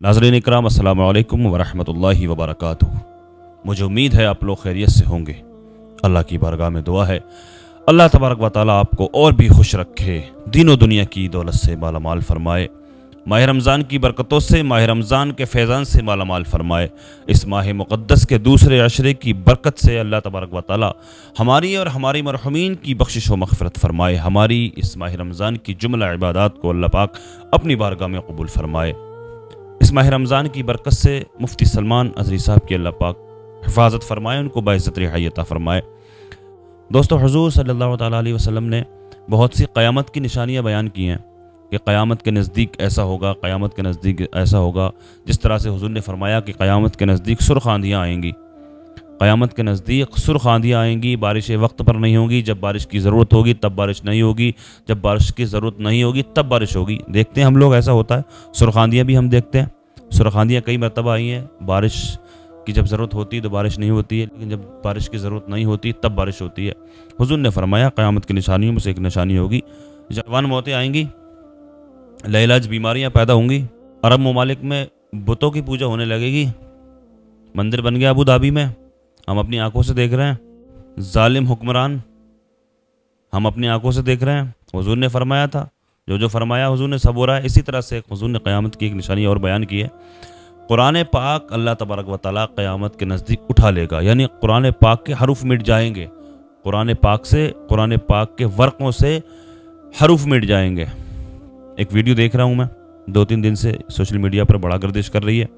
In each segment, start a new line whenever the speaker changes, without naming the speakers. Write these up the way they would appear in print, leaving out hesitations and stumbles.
नाज़रीन इकराम अस्सलामु अलैकुम वरहमतुल्लाहि वबरकातुहू। मुझे उम्मीद है आप लोग खैरियत से होंगे। अल्लाह की बारगाह में दुआ है अल्लाह तबारक व तआला आपको और भी खुश रखे, दीनों दुनिया की दौलत से मालामाल फरमाए, माह रमज़ान की बरकतों से, माह रमज़ान के फैज़ान से मालामाल फरमाए। इस माह मुक़द्दस के दूसरे अशरे की बरकत से अल्लाह तबारक व तआला हमारी और हमारी मरहुमीन की बख्शिश व मग़फ़िरत फरमाए। हमारी इस माह रमज़ान की जुमला इबादात को अल्लाह पाक अपनी बारगाह में कबूल फरमाए। इस माह रमज़ान की बरकत से मुफ्ती सलमान अज़री साहब की अल्लाह पाक हिफाजत फरमाए, उनको बाइज़्ज़त रिहाई अता फरमाए। दोस्तों, हुज़ूर सल्लल्लाहु तआला अलैहि वसल्लम ने बहुत सी क़यामत की निशानियाँ बयान की हैं कि क़यामत के नज़दीक ऐसा होगा, क़यामत के नज़दीक ऐसा होगा। जिस तरह से हुज़ूर ने फरमाया कि क़यामत के नज़दीक सुर्ख़ आंधियाँ आएंगी, क़यामत के नज़दीक सुर्ख़ आंधियाँ आएंगी, बारिशें वक्त पर नहीं होगी, जब बारिश की ज़रूरत होगी तब बारिश नहीं होगी, जब बारिश की ज़रूरत नहीं होगी तब बारिश होगी। देखते हैं हम लोग, ऐसा होता है। सुर्ख़ आंधियाँ भी हम देखते हैं, सुर्ख़ आंधियाँ कई मरतबा आई हैं। बारिश की जब ज़रूरत होती है तो बारिश नहीं होती है, लेकिन जब बारिश की ज़रूरत नहीं होती तब बारिश होती है। हुज़ूर ने फरमाया क़यामत की निशानियों में से एक निशानी होगी, जवान मौतें आएंगी, लाइलाज बीमारियाँ पैदा होंगी, अरब ममालिक में बुतों की पूजा होने लगेगी, मंदिर बन गया अबू धाबी में, हम अपनी आंखों से देख रहे हैं। जालिम हुक्मरान हम अपनी आंखों से देख रहे हैं। हुज़ूर ने फरमाया था, जो फरमाया हुज़ूर ने सब हो रहा है। इसी तरह से हुज़ूर ने क़यामत की एक निशानी और बयान की है। कुरान पाक अल्लाह तबारक व तआला क़यामत के नज़दीक उठा लेगा, यानी कुरान पाक के हरूफ मिट जाएंगे, कुरान पाक के वर्क़ों से हरूफ मिट जाएंगे। एक वीडियो देख रहा हूँ मैं, 2-3 दिन से सोशल मीडिया पर बड़ा गर्दिश कर रही है।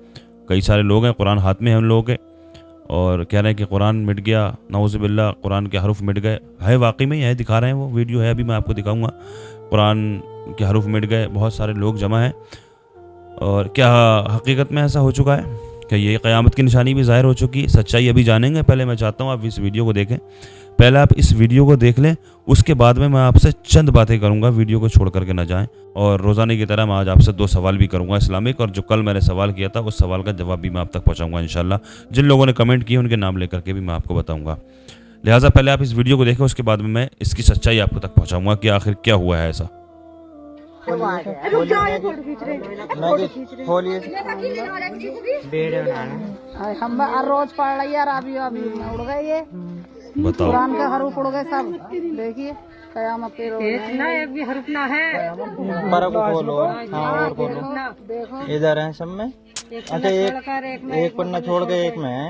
कई सारे लोग हैं, कुरान हाथ में है उन लोगों के, और कह रहे हैं कि कुरान मिट गया, नाउज़ुबिल्लाह, कुरान के हरूफ मिट गए। है वाकई में है, दिखा रहे हैं, वो वीडियो है, अभी मैं आपको दिखाऊंगा। कुरान के हरूफ मिट गए, बहुत सारे लोग जमा हैं। और क्या हकीकत में ऐसा हो चुका है? क्या ये क़यामत की निशानी भी ज़ाहिर हो चुकी है? सच्चाई अभी जानेंगे। पहले मैं चाहता हूँ आप इस वीडियो को देखें, पहले आप इस वीडियो को देख लें, उसके बाद में मैं आपसे चंद बातें करूँगा, वीडियो को छोड़ करके ना जाएं। और रोज़ाने की तरह मैं आज आपसे 2 सवाल भी करूँगा इस्लामिक, और जो कल मैंने सवाल किया था उस सवाल का जवाब भी मैं आप तक पहुँचाऊँगा इंशाल्लाह। जिन लोगों ने कमेंट किए उनके नाम लेकर के भी मैं आपको बताऊँगा। लिहाजा पहले आप इस वीडियो को देखें, उसके बाद में मैं इसकी सच्चाई आपको तक पहुँचाऊँगा कि आखिर क्या हुआ है ऐसा।
हम रोज पढ़ रही यार, अभी उड़ गए ये
बताओ,
कुरान के हरूफ उड़ गए सब। देखिए क़यामत के रोज एक भी हरूफ ना है।
बड़ा को खोलो, हाँ और खोलो,
देखो
इधर है सब में। अच्छा, एक पन्ना छोड़ के एक में है।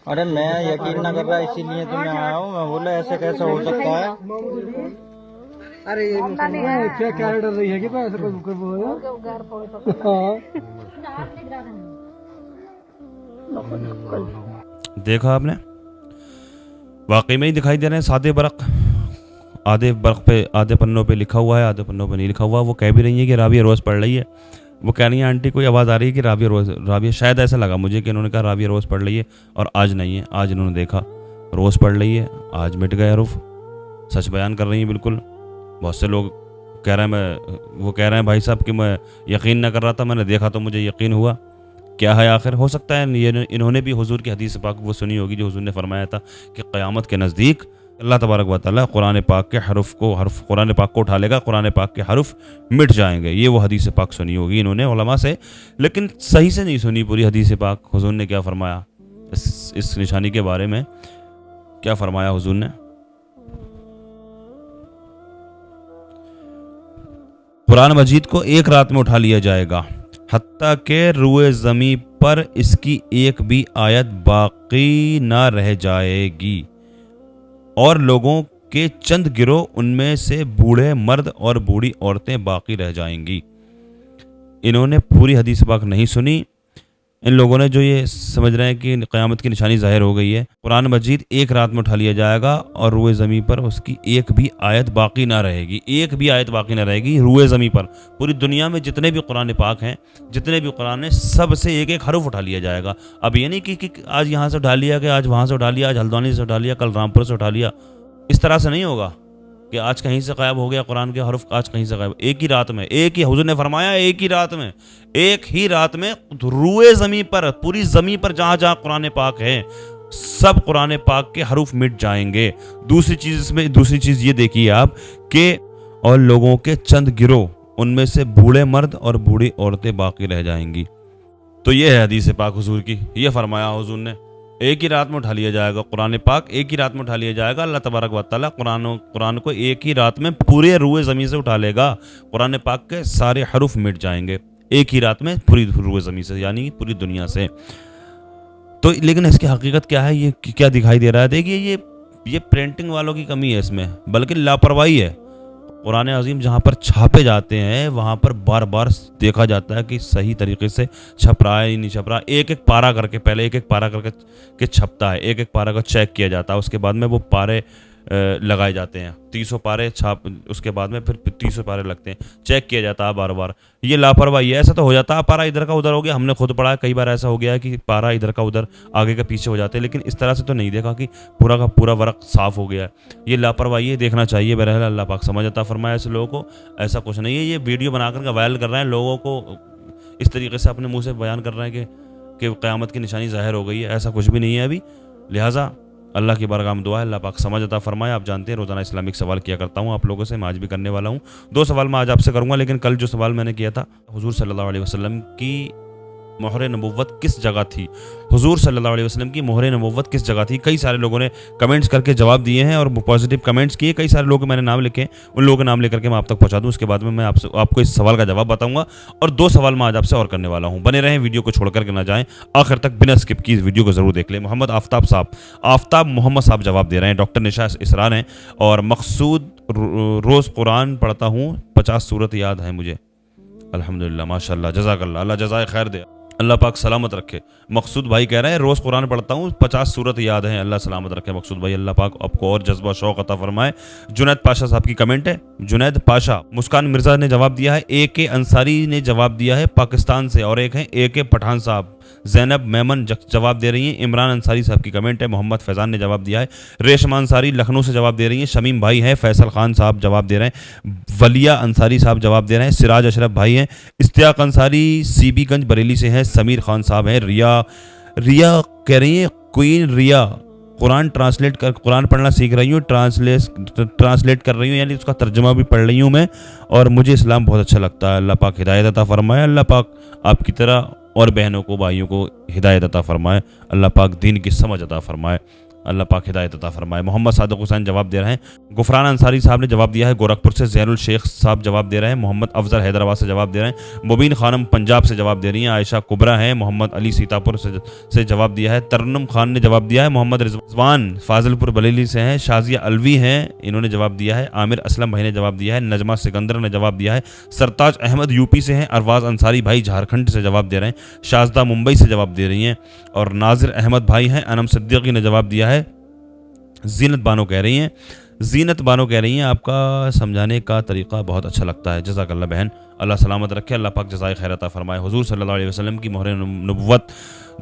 अरे मैं यकीन ना कर रहा, इसीलिए तो मैं आया हूँ। मैं बोला ऐसे कैसे हो सकता है?
अरे ये क्या डर रही है कि ऐसे
देखा आपने, वाकई में ही दिखाई दे रहे हैं सादे बरक़। आधे बरक़ पे, आधे पन्नों पे लिखा हुआ है, आधे पन्नों पे नहीं लिखा हुआ। वो कह भी रही है कि राबिया रोज़ पढ़ रही है। वो कह रही है आंटी कोई आवाज़ आ रही है कि राबिया, शायद ऐसा लगा मुझे कि इन्होंने कहा राबिया रोज़ पढ़ रही है, और आज नहीं है। आज इन्होंने देखा रोज़ पढ़ रही है, आज मिट गए हरूफ। सच बयान कर रही है बिल्कुल। बहुत से लोग कह रहे हैं, वो कह रहे हैं भाई साहब कि मैं यकीन ना कर रहा था, मैंने देखा तो मुझे यकीन हुआ। क्या है आखिर? हो सकता है इन्होंने भी हुजूर की हदीस पाक वो सुनी होगी जो हुजूर ने फरमाया था कि क़यामत के नज़दीक अल्लाह तबारक व तआला कुरान पाक के कुरान पाक को उठा लेगा, कुरान पाक के हरूफ मिट जाएंगे। ये वो हदीस पाक सुनी होगी इन्होंने उलमा से, लेकिन सही से नहीं सुनी पूरी हदीस पाक। हुजूर ने क्या फरमाया इस निशानी के बारे में? क्या फरमाया हुजूर ने? कुरान मजीद को एक रात में उठा लिया जाएगा, हत्ता के रुए ज़मी पर इसकी एक भी आयत बाकी ना रह जाएगी, और लोगों के चंद गिरोह, उनमें से बूढ़े मर्द और बूढ़ी औरतें बाकी रह जाएंगी। इन्होंने पूरी हदीस पाक नहीं सुनी। इन लोगों ने जो ये समझ रहे हैं कि क़यामत की निशानी ज़ाहिर हो गई है, कुरान मजीद एक रात में उठा लिया जाएगा और रुए ज़मीन पर उसकी एक भी आयत बाकी ना रहेगी। एक भी आयत बाकी ना रहेगी रुए ज़मीन पर। पूरी दुनिया में जितने भी कुरान पाक हैं, जितने भी कुरान हैं, सब से एक एक हरूफ उठा लिया जाएगा। अब ये नहीं कि आज यहाँ से उठा लिया, कि आज वहाँ से उठा लिया, आज हल्द्वानी से उठा लिया, कल रामपुर से उठा लिया। इस तरह से नहीं होगा कि आज कहीं से गायब हो गया कुरान के हरूफ, आज कहीं से गायब। एक ही रात में, एक ही, हुजूर ने फरमाया एक ही रात में रुए ज़मीन पर, पूरी ज़मीन पर जहाँ जहाँ कुरान पाक है, सब कुरान पाक के हरूफ मिट जाएंगे। दूसरी चीज़ ये देखिए आप कि और लोगों के चंद गिरोह, ان میں سے بوڑھے مرد اور بوڑھی عورتیں باقی رہ جائیں گی۔ تو یہ ہے حدیث پاک حضور کی، یہ فرمایا حضور نے ایک ہی رات میں اٹھا لیا جائے گا، قرآن پاک ایک ہی رات میں اٹھا لیا جائے گا۔ اللہ تبارک و تعالیٰ قرآن کو ایک ہی رات میں پورے روئے زمین سے اٹھا لے گا، قرآن پاک کے سارے حروف مٹ جائیں گے ایک ہی رات میں پوری روئے زمین سے، یعنی پوری دنیا سے۔ تو لیکن اس کی حقیقت کیا ہے، یہ کیا دکھائی دے رہا ہے؟ دیکھیے یہ پرنٹنگ والوں کی کمی ہے اس میں، بلکہ لاپرواہی ہے۔ قرآن عظیم جہاں پر چھاپے جاتے ہیں وہاں پر بار بار دیکھا جاتا ہے کہ صحیح طریقے سے چھپ رہا ہے یا نہیں چھپ رہا، ایک ایک پارا کر کے، پہلے ایک ایک پارا کر کے چھپتا ہے، ایک ایک پارا کا چیک کیا جاتا ہے، اس کے بعد میں وہ پارے لگائے جاتے ہیں، 300 پارے چھاپ، اس کے بعد میں پھر 300 پارے لگتے ہیں، چیک کیا جاتا ہے بار بار۔ یہ لاپرواہی ہے، ایسا تو ہو جاتا ہے پارا ادھر کا ادھر ہو گیا، ہم نے خود پڑھا ہے کئی بار ایسا ہو گیا ہے کہ پارا ادھر کا ادھر آگے کا پیچھے ہو جاتے ہیں، لیکن اس طرح سے تو نہیں دیکھا کہ پورا کا پورا ورق صاف ہو گیا ہے۔ یہ لاپرواہی ہے، دیکھنا چاہیے۔ بہرحال اللہ پاک سمجھ عطا فرمائے ایسے لوگوں کو، ایسا کچھ نہیں ہے۔ یہ ویڈیو بنا کر وائرل کر رہے ہیں، لوگوں کو اس طریقے سے اپنے منہ سے بیان کر رہے ہیں کہ قیامت کی نشانی ظاہر ہو گئی ہے، ایسا کچھ بھی نہیں ہے ابھی۔ لہٰذا اللہ کی بارگاہ میں دعا ہے اللہ پاک سمجھ عطا فرمائے۔ آپ جانتے ہیں روزانہ اسلامک سوال کیا کرتا ہوں آپ لوگوں سے، میں آج بھی کرنے والا ہوں۔ 2 سوال میں آج آپ سے کروں گا، لیکن کل جو سوال میں نے کیا تھا، حضور صلی اللہ علیہ وسلم کی مہر نبوت کس جگہ تھی؟ حضور صلی اللہ علیہ وسلم کی مہر نبوت کس جگہ تھی؟ کئی سارے لوگوں نے کمنٹس کر کے جواب دیے ہیں اور پازیٹیو کمنٹس کیے، کئی سارے لوگ میں نے نام لکھے، ان لوگوں کے نام لے کر کے میں آپ تک پہنچا دوں، اس کے بعد میں آپ کو اس سوال کا جواب بتاؤں گا، اور 2 سوال میں آج آپ سے اور کرنے والا ہوں۔ بنے رہیں، ویڈیو کو چھوڑ کر کے نہ جائیں، آخر تک بنا اسکپ کی اس ویڈیو کو ضرور دیکھ لیں۔ محمد آفتاب محمد صاحب جواب دے رہے ہیں، ڈاکٹر نشا اسرار ہیں، اور مقصود روز قرآن پڑھتا ہوں، 50 سورت یاد ہے مجھے۔ الحمدللہ، ماشاء اللہ، جزاک اللہ، اللہ جزائے خیر دے، اللہ پاک سلامت رکھے۔ مقصود بھائی کہہ رہے ہیں روز قرآن پڑھتا ہوں، 50 سورت یاد ہیں، اللہ سلامت رکھے مقصود بھائی، اللہ پاک آپ کو اور جذبہ شوق عطا فرمائے۔ جنید پاشا صاحب کی کمنٹ ہے، جنید پاشا۔ مسکان مرزا نے جواب دیا ہے، اے کے انصاری نے جواب دیا ہے پاکستان سے، اور ایک ہے اے کے پٹھان صاحب۔ زینب میمن جواب دے رہی ہیں۔ عمران انصاری صاحب کی کمنٹ ہے، محمد فیضان نے جواب دیا ہے۔ ریشما انصاری لکھنؤ سے جواب دے رہی ہیں۔ شمیم بھائی ہیں، فیصل خان صاحب جواب دے رہے ہیں۔ ولیہ انصاری صاحب جواب دے رہے ہیں۔ سراج اشرف بھائی ہیں۔ اشتیاق انصاری سی بی گنج بریلی سے ہیں۔ سمیر خان صاحب ہیں۔ ریا کہہ رہی ہیں، کوئین ریا، قرآن قرآن پڑھنا سیکھ رہی ہوں، ٹرانسلیٹ کر رہی ہوں، یعنی اس کا ترجمہ بھی پڑھ رہی ہوں میں، اور مجھے اسلام بہت اچھا لگتا ہے۔ اللہ پاک ہدایت عطا فرمائے، اللہ پاک آپ کی طرح اور بہنوں کو، بھائیوں کو ہدایت عطا فرمائے، اللہ پاک دین کی سمجھ عطا فرمائے، اللہ پاک ہدایت عطا فرمائے۔ محمد صادق حسین جواب دے رہے ہیں۔ غفران انصاری صاحب نے جواب دیا ہے گورکھپور سے۔ زین الشیخ صاحب جواب دے رہے ہیں۔ محمد افضل حیدرآباد سے جواب دے رہے ہیں۔ مبین خانم پنجاب سے جواب دے رہی ہیں۔ عائشہ کبرا ہیں۔ محمد علی سیتاپور سے جواب دیا ہے۔ ترنم خان نے جواب دیا ہے۔ محمد رضوان فاضل پور بریلی سے ہیں۔ شازیہ الوی ہیں، انہوں نے جواب دیا ہے۔ عامر اسلم بھائی نے جواب دیا ہے۔ نجمہ سکندر نے جواب دیا ہے۔ سرتاج احمد یو پی سے ہیں۔ ارواز انصاری بھائی جھارکھنڈ سے جواب دے رہے ہیں۔ شازدہ ممبئی سے جواب دے رہی ہیں، اور ناظر احمد بھائی ہیں۔ انم صدیقی نے جواب دیا ہے۔ زینت بانو کہہ رہی ہیں آپ کا سمجھانے کا طریقہ بہت اچھا لگتا ہے، جزاک اللہ بہن، اللہ سلامت رکھے، اللہ پاک جزائے خیر عطا فرمائے۔ حضور صلی اللہ علیہ وسلم کی مہر نبوت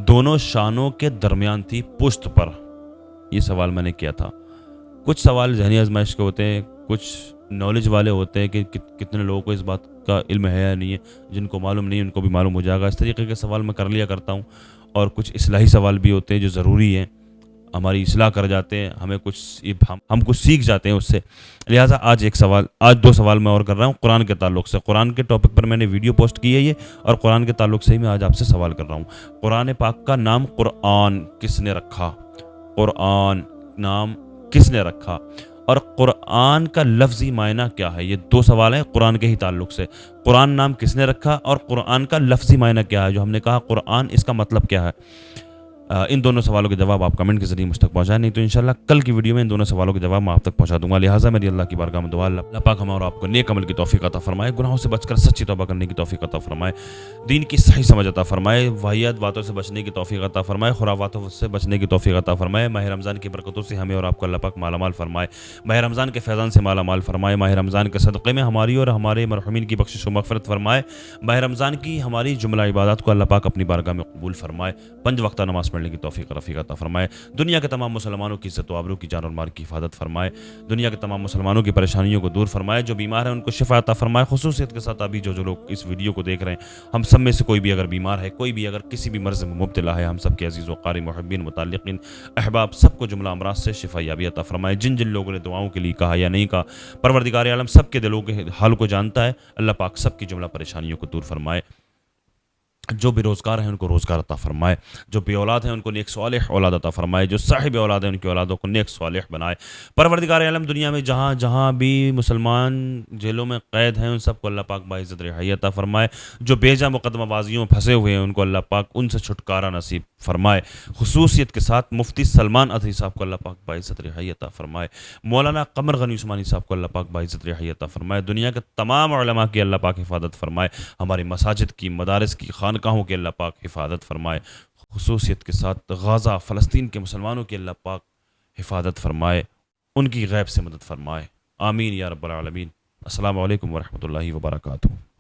دونوں شانوں کے درمیان تھی، پشت پر۔ یہ سوال میں نے کیا تھا۔ کچھ سوال ذہنی آزمائش کے ہوتے ہیں، کچھ نالج والے ہوتے ہیں کہ کتنے لوگوں کو اس بات کا علم ہے یا نہیں ہے، جن کو معلوم نہیں ان کو بھی معلوم ہو جائے گا، اس طریقے کے سوال میں کر لیا کرتا ہوں۔ اور کچھ اصلاحی سوال بھی ہوتے ہیں جو ضروری ہیں، ہماری اصلاح کر جاتے ہیں، ہمیں ہم کچھ سیکھ جاتے ہیں اس سے۔ لہٰذا آج 2 سوال میں اور کر رہا ہوں قرآن کے تعلق سے۔ قرآن کے ٹاپک پر میں نے ویڈیو پوسٹ کی ہے یہ، اور قرآن کے تعلق سے ہی میں آج آپ سے سوال کر رہا ہوں۔ قرآن پاک کا نام قرآن کس نے رکھا؟ قرآن نام کس نے رکھا؟ اور قرآن کا لفظی معنی کیا ہے؟ یہ 2 سوال ہیں قرآن کے ہی تعلق سے۔ قرآن نام کس نے رکھا، اور قرآن کا لفظی معنی کیا ہے؟ جو ہم نے کہا قرآن، اس کا مطلب کیا ہے؟ ان دونوں سوالوں کے جواب آپ کمنٹ کے ذریعے مجھ تک پہنچائیں، نہیں تو انشاءاللہ کل کی ویڈیو میں ان دونوں سوالوں کے جواب میں آپ تک پہنچا دوں گا۔ لہٰذا میری اللہ کی بارگاہ میں دعا اللہ پاک ہم اور آپ کو نیک عمل کی توفیق عطا فرمائے، گناہوں سے بچ کر سچی توبہ کرنے کی توفیق عطا فرمائے، دین کی صحیح سمجھ عطا فرمائے، واہیات باتوں سے بچنے کی توفیق عطا فرمائے، خرافاتوں سے بچنے کی توفیق عطا فرمائے۔ ماہ رمضان کی برکتوں سے ہمیں اور آپ کو اللہ پاک مالا مال فرمائے، ماہ رمضان کے فیضان سے مالا مال فرمائے، ماہ رمضان کے صدقے میں ہماری اور ہمارے مرحومین کی بخشش و مغفرت فرمائے، ماہ رمضان کی ہماری جملہ عبادات کو اللہ پاک اپنی بارگاہ میں قبول فرمائے، 5 وقتہ نماز पढ़ने की तौफीक रफ़ीक अता फरमाए। दुनिया के तमाम मुसलमानों की इज़्ज़त व आबरू की जान और माल की हिफाजत फरमाए। दुनिया के तमाम मुसलमानों की परेशानियों को दूर फरमाए। जो बीमार हैं उनको शिफा अता फरमाए। खुसूसियत के साथ अभी जो लोग इस वीडियो को देख रहे हैं, हम सब में से कोई भी अगर बीमार है, कोई भी अगर किसी भी मर्ज़ में मुब्तला है, हम सब के अज़ीज़ व क़ारी मुहिब्बीन मुतल्लिक़ीन अहबाब सबको जुमला अमराज से शिफा याबी अता फरमाए। जिन जिन लोगों ने दुआओं के लिए कहा या नहीं कहा, परवरदिगार आलम सब के दिलों के हाल को जानता है। अल्लाह पाक सब की जुमला परेशानियों को दूर फरमाए। जो बेरोज़गार हैं उनको रोज़गार अता फ़रमाए। जो बे औलाद हैं उनको नेक सालिह औलाद अता फ़रमाए। जो साहिब औलाद हैं उनकी औलादों को नेक सालिह बनाए। परवरदिगार आलम दुनिया में जहाँ जहाँ भी मुसलमान जेलों में क़ैद हैं उन सबको अल्लाह पाक बाइज़्ज़त रिहाई अता फ़रमाए। जो बेजा मुक़दमाबाज़ियों में फंसे हुए हैं उनको अल्लाह पाक उनसे छुटकारा नसीब फ़रमाए। खुसूसियत के साथ मुफ्ती सलमान अथई साहब को अल्लाह पाक बाइज़्ज़त रिहाई अता फ़रमाए। मौलाना क़मर गनी उस्मानी साहब को अल्लाह पाक बाइज़्ज़त रिहाई अता फ़रमाए। दुनिया के तमाम उलमा की अल्लाह पाक हिफाजत फ़रमाए। हमारी मसाजिद की, मदारिस की, खानकाहों की अल्लाह पाक हिफाजत फ़रमाए। खुसूसियत के साथ गाज़ा फ़लस्तीन के मुसलमानों की अल्लाह पाक हिफाजत फ़रमाए, उनकी गैब से मदद फ़रमाए। आमीन या रब्बल आलमीन। अस्सलामु अलैकुम व रहमतुल्लाहि व बरकातुहू।